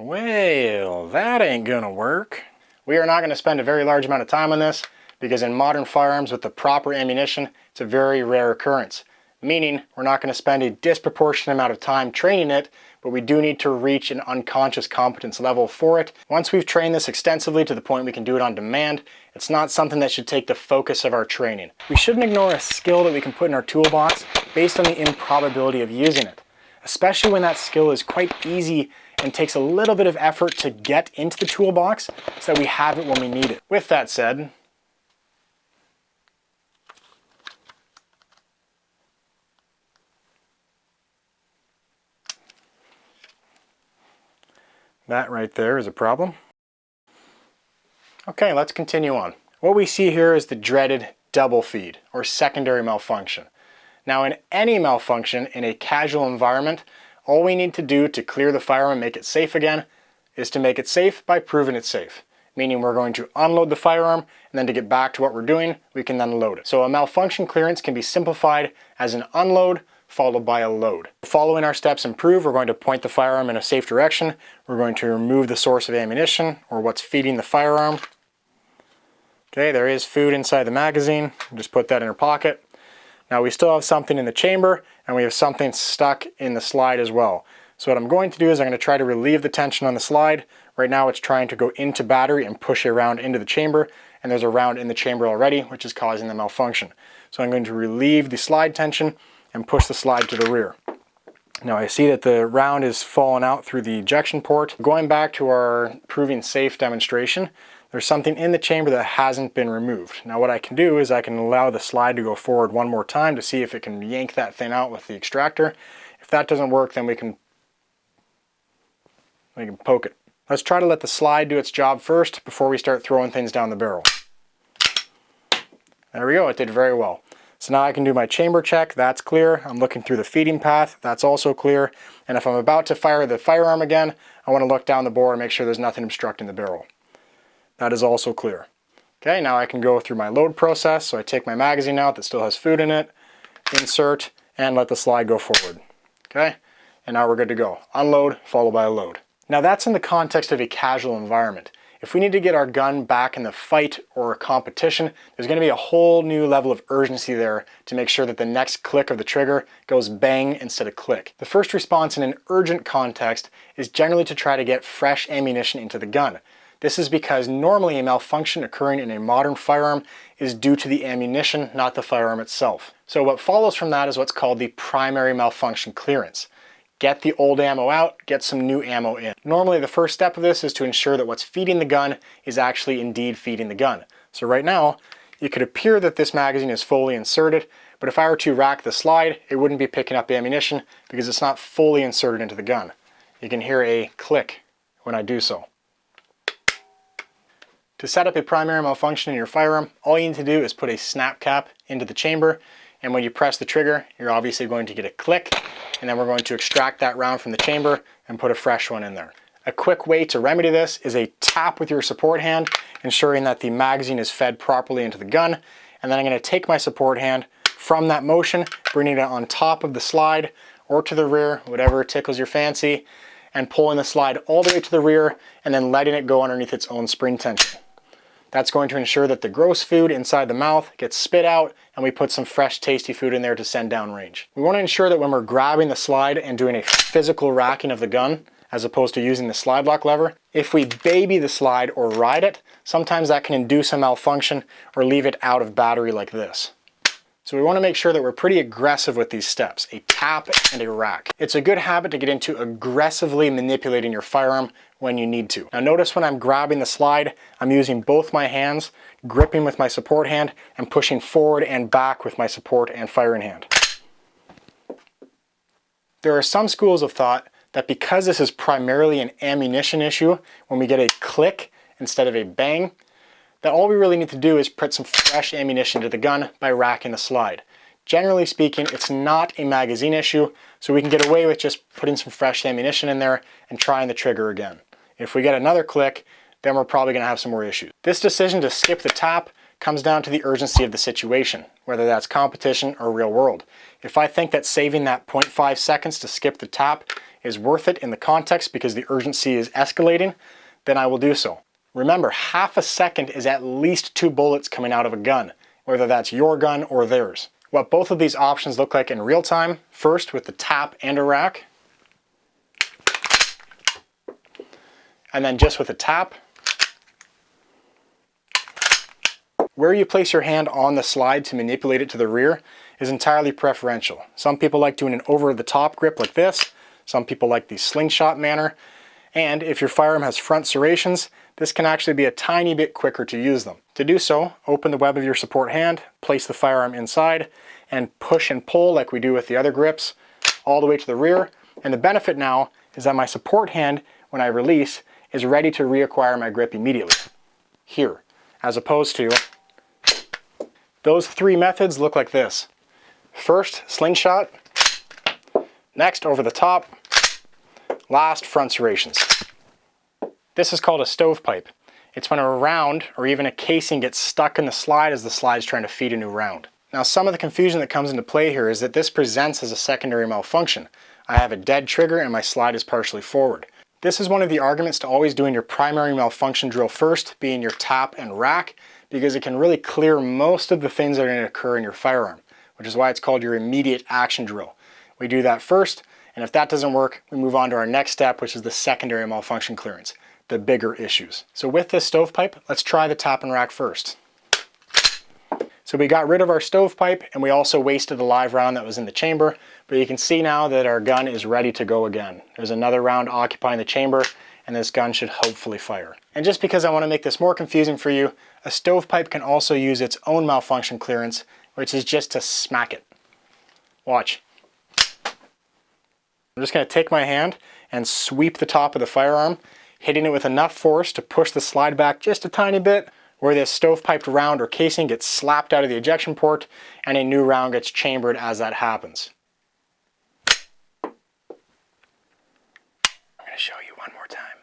Well, that ain't gonna work. We are not going to spend a very large amount of time on this because in modern firearms with the proper ammunition, it's a very rare occurrence. Meaning we're not going to spend a disproportionate amount of time training it, but we do need to reach an unconscious competence level for it. Once we've trained this extensively to the point we can do it on demand, it's not something that should take the focus of our training. We shouldn't ignore a skill that we can put in our toolbox based on the improbability of using it, especially when that skill is quite easy and takes a little bit of effort to get into the toolbox so that we have it when we need it. With that said, that right there is a problem. Okay, let's continue on. What we see here is the dreaded double feed or secondary malfunction. Now in any malfunction in a casual environment, all we need to do to clear the firearm and make it safe again is to make it safe by proving it's safe. Meaning we're going to unload the firearm, and then to get back to what we're doing, we can then load it. So a malfunction clearance can be simplified as an unload followed by a load. Following our steps improve, we're going to point the firearm in a safe direction. We're going to remove the source of ammunition or what's feeding the firearm. Okay, there is food inside the magazine. Just put that in our pocket. Now we still have something in the chamber and we have something stuck in the slide as well. So what I'm going to do is I'm going to try to relieve the tension on the slide. Right now it's trying to go into battery and push a round into the chamber, and there's a round in the chamber already which is causing the malfunction. So I'm going to relieve the slide tension and push the slide to the rear. Now I see that the round is falling out through the ejection port. Going back to our proving safe demonstration, there's something in the chamber that hasn't been removed. Now what I can do is I can allow the slide to go forward one more time to see if it can yank that thing out with the extractor. If that doesn't work, then we can poke it. Let's try to let the slide do its job first before we start throwing things down the barrel. There we go, it did very well. So now I can do my chamber check, that's clear. I'm looking through the feeding path, that's also clear. And if I'm about to fire the firearm again, I want to look down the bore and make sure there's nothing obstructing the barrel. That is also clear. Okay, now I can go through my load process. So I take my magazine out that still has food in it, insert, and let the slide go forward. Okay, and now we're good to go. Unload, followed by a load. Now that's in the context of a casual environment. If we need to get our gun back in the fight or a competition, there's going to be a whole new level of urgency there to make sure that the next click of the trigger goes bang instead of click. The first response in an urgent context is generally to try to get fresh ammunition into the gun. This is because normally a malfunction occurring in a modern firearm is due to the ammunition, not the firearm itself. So what follows from that is what's called the primary malfunction clearance. Get the old ammo out, get some new ammo in. Normally the first step of this is to ensure that what's feeding the gun is actually indeed feeding the gun. So right now, it could appear that this magazine is fully inserted, but if I were to rack the slide, it wouldn't be picking up ammunition because it's not fully inserted into the gun. You can hear a click when I do so. To set up a primary malfunction in your firearm, all you need to do is put a snap cap into the chamber, and when you press the trigger, you're obviously going to get a click, and then we're going to extract that round from the chamber and put a fresh one in there. A quick way to remedy this is a tap with your support hand, ensuring that the magazine is fed properly into the gun, and then I'm going to take my support hand from that motion, bringing it on top of the slide or to the rear, whatever tickles your fancy, and pulling the slide all the way to the rear and then letting it go underneath its own spring tension. That's going to ensure that the gross food inside the mouth gets spit out and we put some fresh tasty food in there to send down range. We want to ensure that when we're grabbing the slide and doing a physical racking of the gun, as opposed to using the slide lock lever, if we baby the slide or ride it, sometimes that can induce a malfunction or leave it out of battery like this. So we want to make sure that we're pretty aggressive with these steps, a tap and a rack. It's a good habit to get into aggressively manipulating your firearm when you need to. Now notice when I'm grabbing the slide, I'm using both my hands, gripping with my support hand, and pushing forward and back with my support and firing hand. There are some schools of thought that because this is primarily an ammunition issue, when we get a click instead of a bang, that all we really need to do is put some fresh ammunition to the gun by racking the slide. Generally speaking, it's not a magazine issue, so we can get away with just putting some fresh ammunition in there and trying the trigger again. If we get another click, then we're probably going to have some more issues. This decision to skip the tap comes down to the urgency of the situation, whether that's competition or real world. If I think that saving that 0.5 seconds to skip the tap is worth it in the context because the urgency is escalating, then I will do so. Remember, half a second is at least 2 bullets coming out of a gun, whether that's your gun or theirs. What both of these options look like in real time, first with the tap and a rack, and then just with a tap. Where you place your hand on the slide to manipulate it to the rear is entirely preferential. Some people like doing an over-the-top grip like this. Some people like the slingshot manner. And if your firearm has front serrations, this can actually be a tiny bit quicker to use them. To do so, open the web of your support hand, place the firearm inside, and push and pull like we do with the other grips, all the way to the rear. And the benefit now is that my support hand, when I release, is ready to reacquire my grip immediately, here, as opposed to those 3 methods look like this. First, slingshot, next over the top, last front serrations. This is called a stovepipe. It's when a round or even a casing gets stuck in the slide as the slide is trying to feed a new round. Now, some of the confusion that comes into play here is that this presents as a secondary malfunction. I have a dead trigger and my slide is partially forward. This is one of the arguments to always doing your primary malfunction drill first, being your tap and rack, because it can really clear most of the things that are going to occur in your firearm, which is why it's called your immediate action drill. We do that first, and if that doesn't work, we move on to our next step, which is the secondary malfunction clearance, the bigger issues. So with this stovepipe, let's try the tap and rack first. So we got rid of our stovepipe, and we also wasted a live round that was in the chamber, but you can see now that our gun is ready to go again. There's another round occupying the chamber, and this gun should hopefully fire. And just because I want to make this more confusing for you, a stovepipe can also use its own malfunction clearance, which is just to smack it. Watch. I'm just going to take my hand and sweep the top of the firearm, hitting it with enough force to push the slide back just a tiny bit, where this stovepiped round or casing gets slapped out of the ejection port and a new round gets chambered as that happens. I'm going to show you one more time.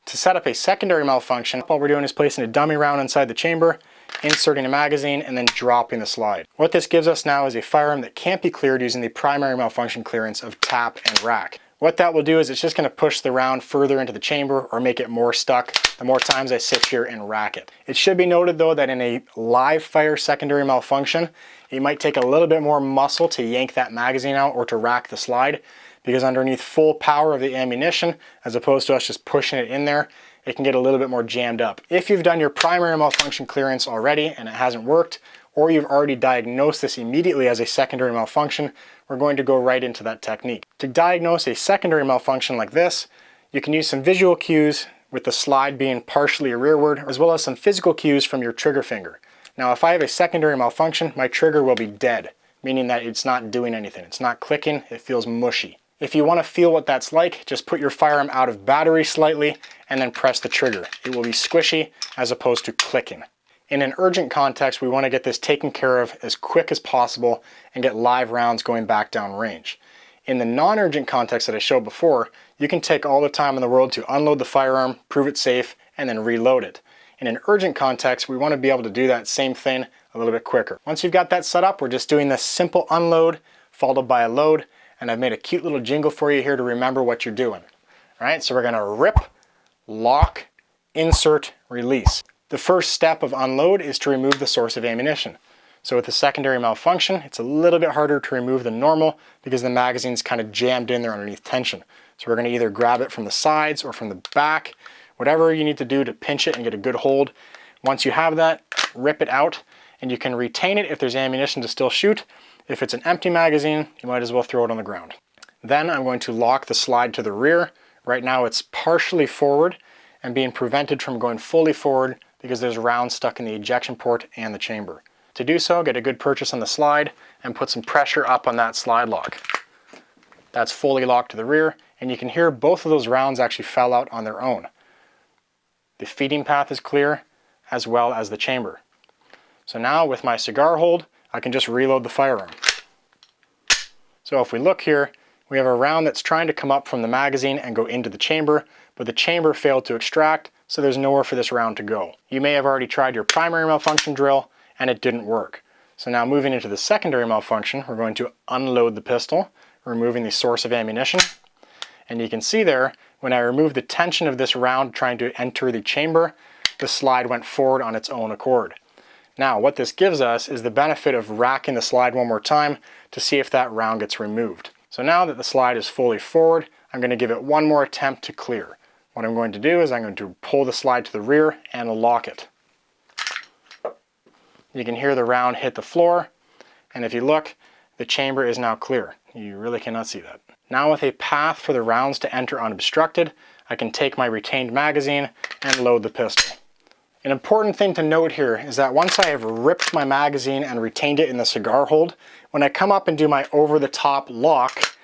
To set up a secondary malfunction, all we're doing is placing a dummy round inside the chamber, inserting a magazine, and then dropping the slide. What this gives us now is a firearm that can't be cleared using the primary malfunction clearance of tap and rack. What that will do is it's just going to push the round further into the chamber or make it more stuck the more times I sit here and rack it. It should be noted though that in a live fire secondary malfunction, it might take a little bit more muscle to yank that magazine out or to rack the slide, because underneath full power of the ammunition, as opposed to us just pushing it in there, it can get a little bit more jammed up. If you've done your primary malfunction clearance already and it hasn't worked, or you've already diagnosed this immediately as a secondary malfunction, we're going to go right into that technique. To diagnose a secondary malfunction like this, you can use some visual cues with the slide being partially rearward, as well as some physical cues from your trigger finger. Now, if I have a secondary malfunction, my trigger will be dead, meaning that it's not doing anything. It's not clicking, it feels mushy. If you want to feel what that's like, just put your firearm out of battery slightly and then press the trigger. It will be squishy as opposed to clicking. In an urgent context, we want to get this taken care of as quick as possible and get live rounds going back down range. In the non-urgent context that I showed before, you can take all the time in the world to unload the firearm, prove it safe, and then reload it. In an urgent context, we want to be able to do that same thing a little bit quicker. Once you've got that set up, we're just doing this simple unload followed by a load, and I've made a cute little jingle for you here to remember what you're doing. All right, so we're going to rip, lock, insert, release. The first step of unload is to remove the source of ammunition. So with the secondary malfunction, it's a little bit harder to remove than normal because the magazine's kind of jammed in there underneath tension. So we're going to either grab it from the sides or from the back, whatever you need to do to pinch it and get a good hold. Once you have that, rip it out, and you can retain it if there's ammunition to still shoot. If it's an empty magazine, you might as well throw it on the ground. Then I'm going to lock the slide to the rear. Right now it's partially forward and being prevented from going fully forward because there's rounds stuck in the ejection port and the chamber. To do so, get a good purchase on the slide and put some pressure up on that slide lock. That's fully locked to the rear, and you can hear both of those rounds actually fell out on their own. The feeding path is clear, as well as the chamber. So now with my cigar hold, I can just reload the firearm. So if we look here, we have a round that's trying to come up from the magazine and go into the chamber, but the chamber failed to extract, so there's nowhere for this round to go. You may have already tried your primary malfunction drill and it didn't work. So now moving into the secondary malfunction, we're going to unload the pistol, removing the source of ammunition. And you can see there, when I removed the tension of this round trying to enter the chamber, the slide went forward on its own accord. Now, what this gives us is the benefit of racking the slide one more time to see if that round gets removed. So now that the slide is fully forward, I'm going to give it one more attempt to clear. What I'm going to do is I'm going to pull the slide to the rear and lock it. You can hear the round hit the floor, and if you look, the chamber is now clear. You really cannot see that. Now with a path for the rounds to enter unobstructed, I can take my retained magazine and load the pistol. An important thing to note here is that once I have ripped my magazine and retained it in the cigar hold, when I come up and do my over-the-top lock,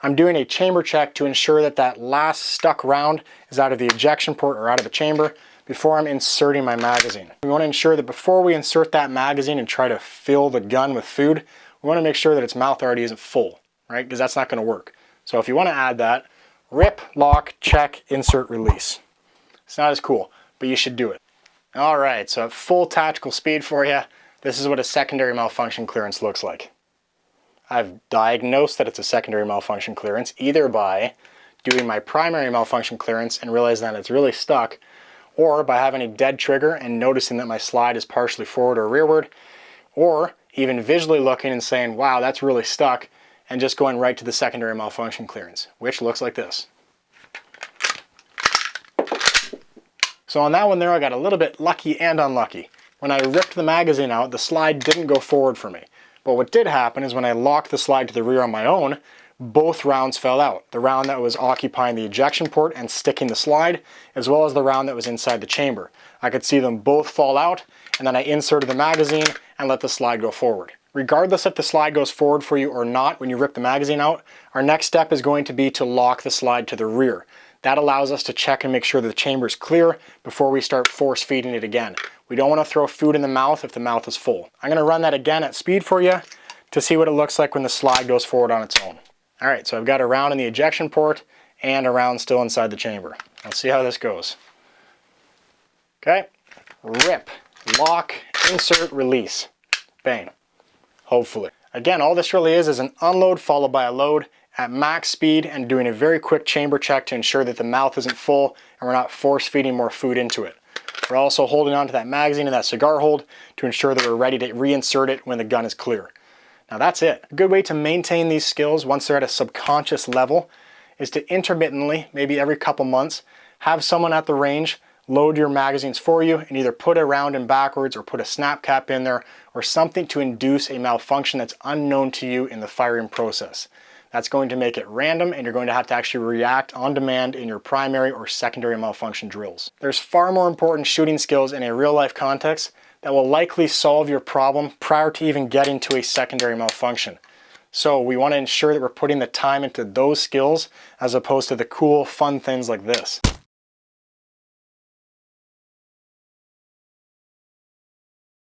I'm doing a chamber check to ensure that that last stuck round is out of the ejection port or out of the chamber before I'm inserting my magazine. We want to ensure that before we insert that magazine and try to fill the gun with food, we want to make sure that its mouth already isn't full, right? Because that's not going to work. So if you want to add that, rip, lock, check, insert, release. It's not as cool, but you should do it. All right, so at full tactical speed for you, this is what a secondary malfunction clearance looks like. I've diagnosed that it's a secondary malfunction clearance either by doing my primary malfunction clearance and realizing that it's really stuck, or by having a dead trigger and noticing that my slide is partially forward or rearward, or even visually looking and saying, wow, that's really stuck, and just going right to the secondary malfunction clearance, which looks like this. So on that one there, I got a little bit lucky and unlucky. When I ripped the magazine out, the slide didn't go forward for me. But what did happen is when I locked the slide to the rear on my own, both rounds fell out. The round that was occupying the ejection port and sticking the slide, as well as the round that was inside the chamber. I could see them both fall out, and then I inserted the magazine and let the slide go forward. Regardless if the slide goes forward for you or not when you rip the magazine out, our next step is going to be to lock the slide to the rear. That allows us to check and make sure that the chamber is clear before we start force feeding it again. We don't want to throw food in the mouth if the mouth is full. I'm going to run that again at speed for you to see what it looks like when the slide goes forward on its own. All right, so I've got a round in the ejection port and a round still inside the chamber. Let's see how this goes. Okay, rip, lock, insert, release. Bang. Hopefully. Again, all this really is an unload followed by a load at max speed and doing a very quick chamber check to ensure that the mouth isn't full and we're not force feeding more food into it. We're also holding on to that magazine and that cigar hold to ensure that we're ready to reinsert it when the gun is clear. Now that's it. A good way to maintain these skills once they're at a subconscious level is to intermittently, maybe every couple months, have someone at the range load your magazines for you and either put a round in backwards or put a snap cap in there or something to induce a malfunction that's unknown to you in the firing process. That's going to make it random and you're going to have to actually react on demand in your primary or secondary malfunction drills. There's far more important shooting skills in a real life context that will likely solve your problem prior to even getting to a secondary malfunction. So we want to ensure that we're putting the time into those skills as opposed to the cool, fun things like this.